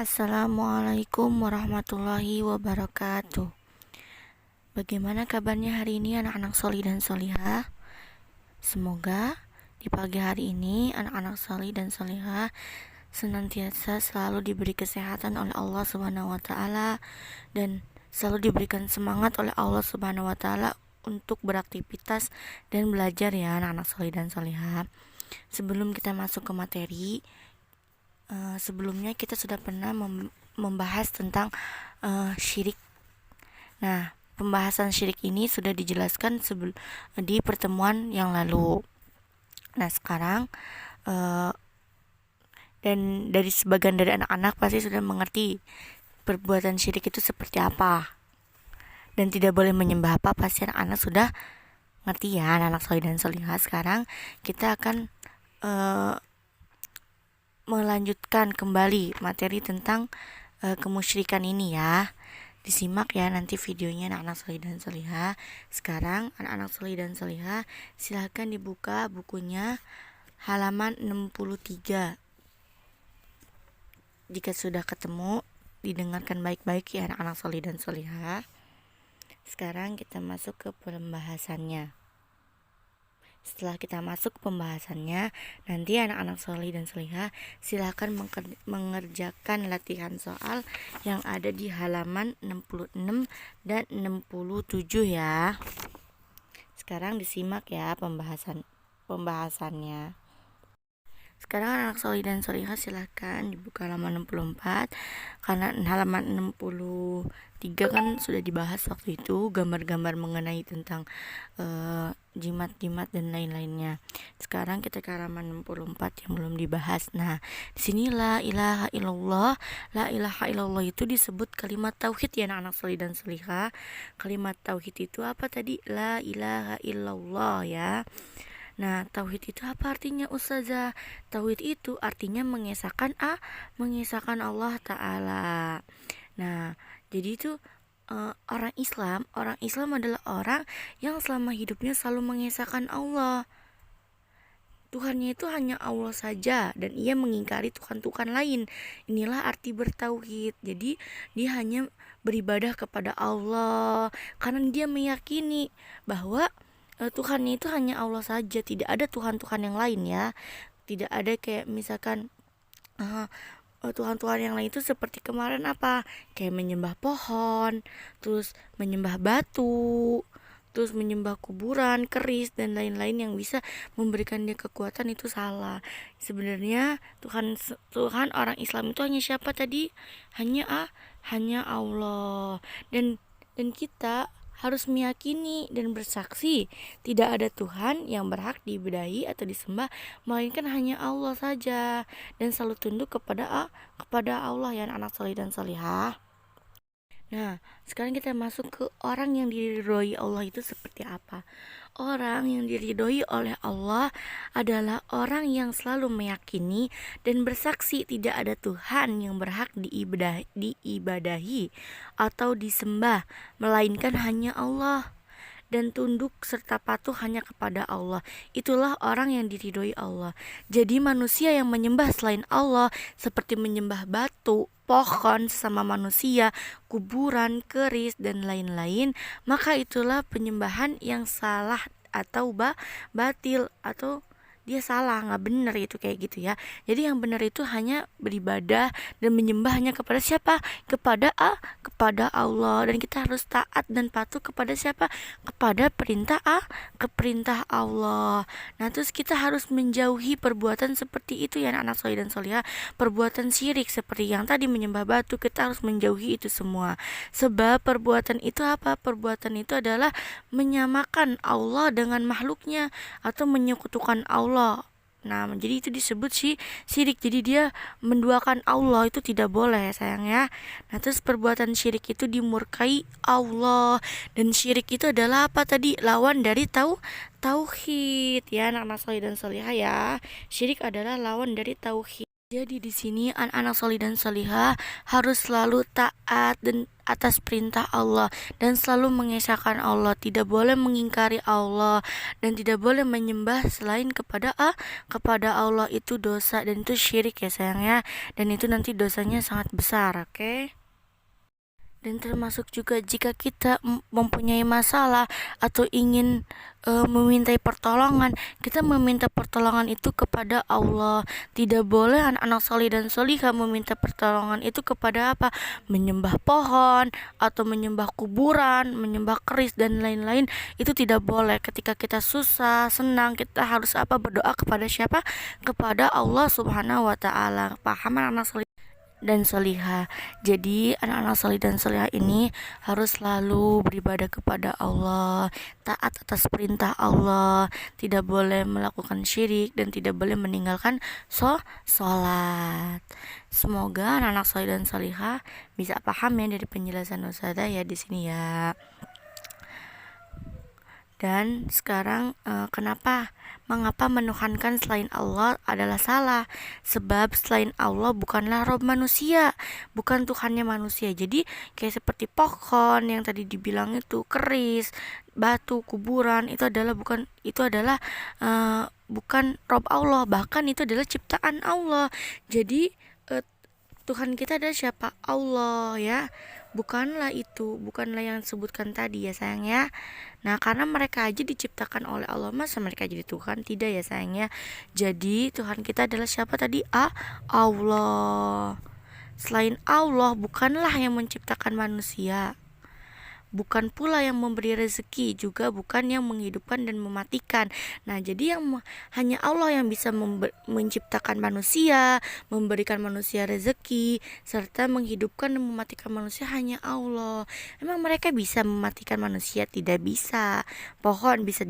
Assalamualaikum warahmatullahi wabarakatuh. Bagaimana kabarnya hari ini anak-anak soli dan solihah? Semoga di pagi hari ini anak-anak soli dan solihah senantiasa selalu diberi kesehatan oleh Allah Subhanahu wa taala dan selalu diberikan semangat oleh Allah Subhanahu wa taala untuk beraktivitas dan belajar ya anak-anak soli dan solihah. Sebelum kita masuk ke materi, sebelumnya kita sudah pernah membahas tentang syirik. Nah, pembahasan syirik ini sudah dijelaskan di pertemuan yang lalu. Nah, sekarang dan dari sebagian dari anak-anak pasti sudah mengerti perbuatan syirik itu seperti apa dan tidak boleh menyembah apa. Pasti anak-anak sudah ngerti ya, anak-anak solih dan solihah. Sekarang kita akan melanjutkan kembali materi tentang kemusyrikan ini ya. Disimak ya nanti videonya anak-anak solih dan solihah. Sekarang anak-anak solih dan solihah silahkan dibuka bukunya halaman 63. Jika sudah ketemu, didengarkan baik-baik ya anak-anak solih dan solihah. Sekarang kita masuk ke pembahasannya. Setelah kita masuk ke pembahasannya, nanti anak-anak solih dan solihah silahkan mengerjakan latihan soal yang ada di halaman 66 dan 67 ya. Sekarang disimak ya pembahasannya. Sekarang anak solih dan solihah silahkan dibuka halaman 64. Karena halaman 63 kan sudah dibahas waktu itu, gambar-gambar mengenai tentang jimat-jimat dan lain-lainnya. Sekarang kita ke halaman 64 yang belum dibahas. Nah, di sini la ilaha illallah. La ilaha illallah itu disebut kalimat tauhid ya anak-anak solih dan solihah. Kalimat tauhid itu apa tadi? La ilaha illallah ya. Nah, tauhid itu apa artinya Ustazah? Tauhid itu artinya mengesahkan Allah Ta'ala. Nah, jadi itu orang Islam adalah orang yang selama hidupnya selalu mengesahkan Allah. Tuhannya itu hanya Allah saja dan ia mengingkari Tuhan-Tuhan lain. Inilah arti bertauhid. Jadi dia hanya beribadah kepada Allah karena dia meyakini bahwa Tuhannya itu hanya Allah saja, tidak ada Tuhan-Tuhan yang lain ya. Tidak ada kayak misalkan Tuhan-Tuhan yang lain itu seperti kemarin apa? Kayak menyembah pohon, terus menyembah batu, terus menyembah kuburan, keris dan lain-lain yang bisa memberikan dia kekuatan. Itu salah. Sebenarnya Tuhan orang Islam itu hanya siapa tadi? Hanya Allah. Dan kita harus meyakini dan bersaksi tidak ada Tuhan yang berhak diibadahi atau disembah melainkan hanya Allah saja, dan selalu tunduk kepada Allah ya anak solih dan solihah. Nah, sekarang kita masuk ke orang yang diridhoi Allah itu seperti apa. Orang yang diridhoi oleh Allah adalah orang yang selalu meyakini dan bersaksi tidak ada Tuhan yang berhak diibadahi atau disembah melainkan hanya Allah, dan tunduk serta patuh hanya kepada Allah. Itulah orang yang diridhoi Allah. Jadi manusia yang menyembah selain Allah seperti menyembah batu, pohon sesama manusia, kuburan, keris dan lain-lain, maka itulah penyembahan yang salah atau batil, atau dia salah, nggak benar itu kayak gitu ya. Jadi yang benar itu hanya beribadah dan menyembah hanya kepada siapa? Kepada Allah, dan kita harus taat dan patuh kepada siapa? Kepada perintah Allah. Nah, terus kita harus menjauhi perbuatan seperti itu ya anak solih dan solihah. Perbuatan syirik seperti yang tadi menyembah batu, kita harus menjauhi itu semua. Sebab perbuatan itu apa? Perbuatan itu adalah menyamakan Allah dengan makhluknya atau menyekutukan Allah. Nah, jadi itu disebut syirik. Jadi dia menduakan Allah, itu tidak boleh sayang ya. Nah, terus perbuatan syirik itu dimurkai Allah, dan syirik itu adalah apa tadi? Lawan dari tauhid ya anak-anak solih dan solihah ya. Syirik adalah lawan dari tauhid. Jadi di sini anak-anak solih dan solihah harus selalu taat dan atas perintah Allah dan selalu mengesahkan Allah, tidak boleh mengingkari Allah dan tidak boleh menyembah selain kepada Allah. Itu dosa dan itu syirik ya sayangnya, dan itu nanti dosanya sangat besar, oke? Dan termasuk juga jika kita mempunyai masalah atau ingin memintai pertolongan, kita meminta pertolongan itu kepada Allah. Tidak boleh anak-anak solih dan solihah meminta pertolongan itu kepada apa? Menyembah pohon atau menyembah kuburan, menyembah keris dan lain-lain. Itu tidak boleh. Ketika kita susah, senang, kita harus apa? Berdoa kepada siapa? Kepada Allah Subhanahu wa taala. Paham anak-anak solih dan solihah. Jadi anak-anak solih dan solihah ini harus selalu beribadah kepada Allah, taat atas perintah Allah, tidak boleh melakukan syirik dan tidak boleh meninggalkan sholat. Semoga anak-anak solih dan solihah bisa paham ya dari penjelasan Ustazah ya di sini ya. Dan sekarang mengapa menuhankan selain Allah adalah salah? Sebab selain Allah bukanlah Rob manusia, bukan Tuhannya manusia. Jadi kayak seperti pohon yang tadi dibilang itu, keris, batu, kuburan, itu adalah bukan Rob Allah, bahkan itu adalah ciptaan Allah. Jadi Tuhan kita adalah siapa? Allah ya. Bukanlah yang disebutkan tadi ya sayang ya. Nah, karena mereka aja diciptakan oleh Allah, masa mereka jadi Tuhan? Tidak ya sayang ya. Jadi Tuhan kita adalah siapa tadi? Allah. Selain Allah bukanlah yang menciptakan manusia, bukan pula yang memberi rezeki, juga bukan yang menghidupkan dan mematikan. Nah, jadi hanya Allah yang bisa menciptakan manusia, memberikan manusia rezeki, serta menghidupkan dan mematikan manusia hanya Allah. Emang mereka bisa mematikan manusia? Tidak bisa. Pohon bisa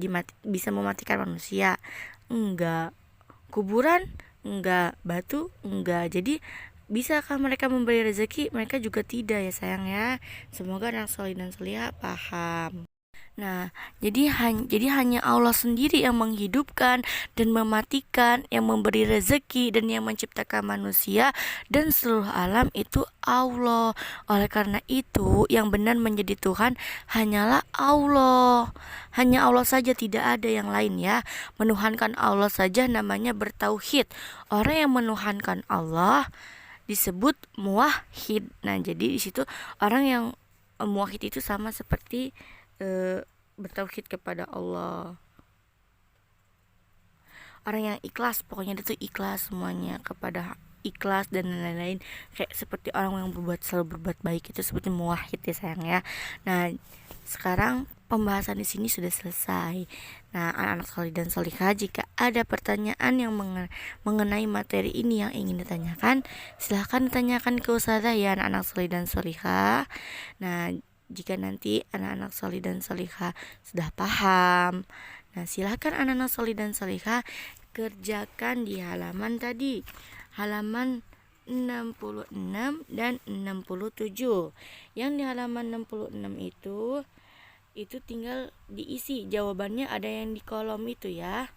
mematikan manusia? Enggak. Kuburan? Enggak. Batu? Enggak. Jadi bisakah mereka memberi rezeki? Mereka juga tidak ya sayang ya. Semoga anak solih dan solihah paham. Nah, jadi hanya Allah sendiri yang menghidupkan dan mematikan, yang memberi rezeki dan yang menciptakan manusia dan seluruh alam itu Allah. Oleh karena itu, yang benar menjadi Tuhan hanyalah Allah. Hanya Allah saja, tidak ada yang lain ya. Menuhankan Allah saja namanya bertauhid. Orang yang menuhankan Allah disebut muwahhid. Nah, jadi di situ orang yang muwahhid itu sama seperti bertauhid kepada Allah. Orang yang ikhlas, pokoknya itu ikhlas semuanya kepada ikhlas dan lain-lain, kayak seperti orang yang selalu berbuat baik, itu seperti muwahhid ya sayang ya. Nah, sekarang pembahasan di sini sudah selesai. Nah, anak-anak solih dan solihah, jika ada pertanyaan yang mengenai materi ini yang ingin ditanyakan, silahkan ditanyakan ke Ustazah ya anak-anak solih dan solihah. Nah, jika nanti anak-anak solih dan solihah sudah paham, nah silahkan anak-anak solih dan solihah kerjakan di halaman tadi, halaman 66 dan 67. Yang di halaman 66 itu tinggal diisi jawabannya, ada yang di kolom itu ya.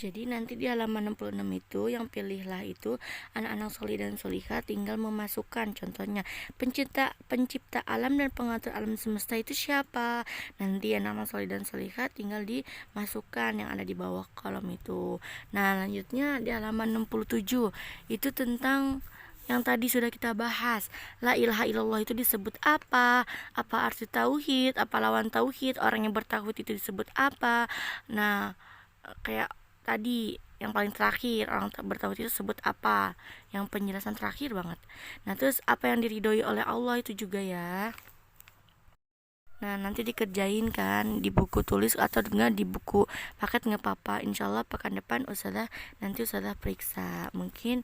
Jadi nanti di halaman 66 itu yang pilihlah itu anak-anak solih dan solihah tinggal memasukkan contohnya pencipta alam dan pengatur alam semesta itu siapa. Nanti anak-anak solih dan solihah tinggal dimasukkan yang ada di bawah kolom itu. Nah, lanjutnya di halaman 67 itu tentang yang tadi sudah kita bahas. La ilaha illallah itu disebut apa? Apa arti tauhid? Apa lawan tauhid? Orang yang bertauhid itu disebut apa? Nah, kayak tadi yang paling terakhir, orang bertauhid itu sebut apa? Yang penjelasan terakhir banget. Nah, terus apa yang diridhoi oleh Allah itu juga ya. Nah, nanti dikerjain kan di buku tulis atau enggak di buku paket nggak apa-apa. Insyaallah pekan depan nanti Ustazah periksa. Mungkin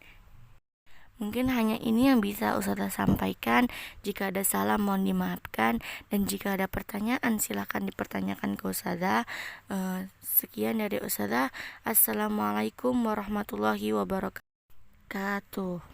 hanya ini yang bisa Ustazah sampaikan. Jika ada salah mohon dimaafkan, dan jika ada pertanyaan silahkan dipertanyakan ke Ustazah. Sekian dari Ustazah. Assalamualaikum warahmatullahi wabarakatuh.